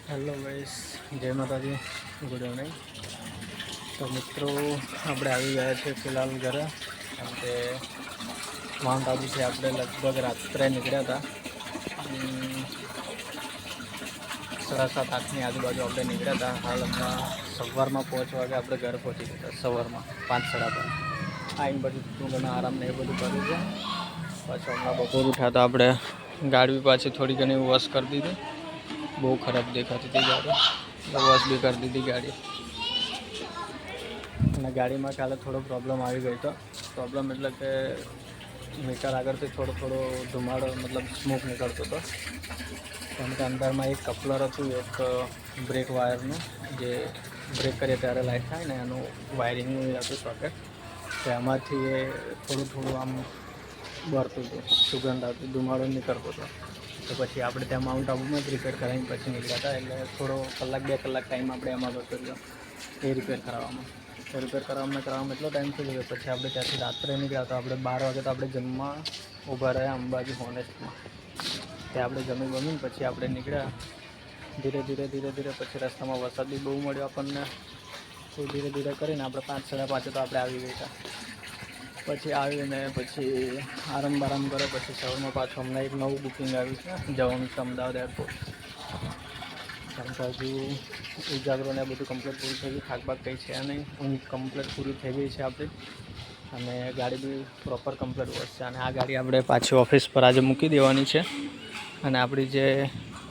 Hello guys, જય માતાજી, good evening. તો મિત્રો, આપણે આવી ગયા છે ફિલહાલ ઘરે. કેમ કે માઉન્ટ આબુથી આપણે લગભગ રાત્રે નીકળ્યા હતા. 7:30-8ની આજુબાજુ આપણે નીકળ્યા હતા. હાલ હમણાં સવારમાં પહોંચવા વાગે આપણે ઘરે પહોંચી ગયા હતા. સવારમાં 5-5:30 આવીને બધું થોડું આરામ ને એ બધું કર્યું છે. પાછું હમણાં બપોર ઉઠ્યા તો આપણે ગાડી પાછી થોડી ઘણી વોશ કરી દીધી. બહુ ખરાબ દેખાતી હતી ગાડી, વોશ બી કરી દીધી ગાડી. અને ગાડીમાં કાલે થોડો પ્રોબ્લેમ આવી ગયો હતો. પ્રોબ્લેમ એટલે કે મીટર આગળથી થોડો ધુમાડો મતલબ સ્મોક નીકળતો હતો. કેમ કે અંદરમાં એક કપલર હતું, એક બ્રેક વાયરનું, જે બ્રેક કરીએ ત્યારે લાઇટ થાય ને એનું વાયરિંગનું હતું સોકેટ. તો એમાંથી એ થોડું આમ બળતું હતું, સુગંધ આવતી, ધુમાડો નીકળતો હતો. તો પછી આપણે ત્યાં માઉન્ટ આબુમાં જ રિપેર કરાવીને પછી નીકળ્યા હતા. એટલે થોડો 1-2 કલાક ટાઈમ આપણે એમાં જતો રહ્યો એ રિપેર કરાવવામાં. તો રિપેર કરાવવામાં એટલો ટાઈમ થઈ ગયો. પછી આપણે ત્યાંથી રાત્રે નીકળ્યા. તો આપણે 12 વાગે તો આપણે જમવા ઊભા રહ્યા અંબાજી હોનેસ્ટમાં. ત્યાં આપણે જમીને પછી આપણે નીકળ્યા. ધીરે પછી રસ્તામાં વરસાદ બી બહુ મળ્યો આપણને. તો ધીરે કરીને આપણે 5-5:30 તો આપણે આવી ગયા. પછી આવીને પછી આરામ કરે. પછી સવારમાં પાછું હમણાં એક નવું બુકિંગ આવ્યું છે જવાનું છે અમદાવાદ એરપોર્ટ. કારણ કે હજુ ઉજાગરોને બધું કમ્પ્લીટ પૂરું થઈ ગયું. થાકબાક કંઈ છે નહીં, ઊંઘ કમ્પ્લીટ પૂરી થઈ ગઈ છે આપણી. અને ગાડી બી પ્રોપર કમ્પ્લીટ વોશ છે. અને આ ગાડી આપણે પાછી ઓફિસ પર આજે મૂકી દેવાની છે. અને આપણી જે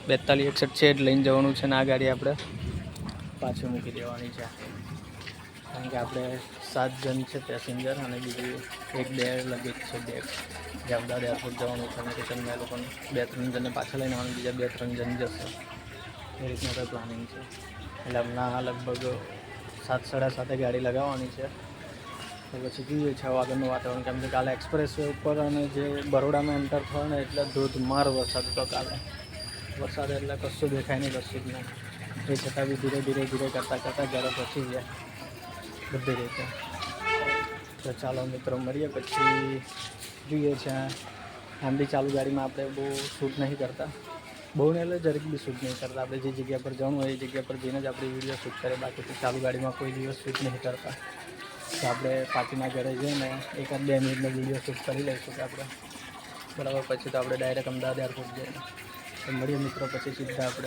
4261 છે એ લઈને જવાનું છે. અને આ ગાડી આપણે પાછી મૂકી દેવાની છે. કારણ કે આપણે 7 જણ છે પેસેન્જર, અને બીજું 1-2 લગેજ છે બેગ, જે અમદાવાદ એરપોર્ટ જવાનું છે. અને રિટર્નમાં એ લોકોને 2-3 જણને પાછા લઈને આવવાનું, બીજા 2-3 જણ જશે. એ રીતનું કંઈ પ્લાનિંગ છે. એટલે હમણાં લગભગ 7-7:30 ગાડી લગાવવાની છે. તો પછી જોઈએ છે આગળનું વાતાવરણ. કેમ કે કાલે એક્સપ્રેસ વે ઉપર અને જે બરોડામાં એન્ટર થયો ને એટલે ધોધમાર વરસાદ હતો કાલે. વરસાદ એટલે કશું દેખાય નહીં, કશું જ નહીં. એ છતાં બી ધીરે કરતાં ઘરે પહોંચી ગયા બધી રીતે. તો ચાલો મિત્રો, મળીએ પછી. જોઈએ છે આમ બી ચાલુ ગાડીમાં આપણે બહુ શૂટ નહીં કરતા, બહુ ને એટલે જરીક બી શૂટ નહીં કરતા. આપણે જે જગ્યા પર જવાનું હોય એ જગ્યા પર જઈને જ આપણે વિડીયો શૂટ કરીએ. બાકી ચાલુ ગાડીમાં કોઈ દિવસ શૂટ નહીં કરતા. તો આપણે પાર્ટીના ઘરે જઈને 1-2 મિનિટનો વિડીયો શૂટ કરી લઈશું કે આપણે બરાબર. પછી તો આપણે ડાયરેક્ટ અમદાવાદ એરપોર્ટ જઈએ. તો મળીએ મિત્રો પછી સીધા આપણે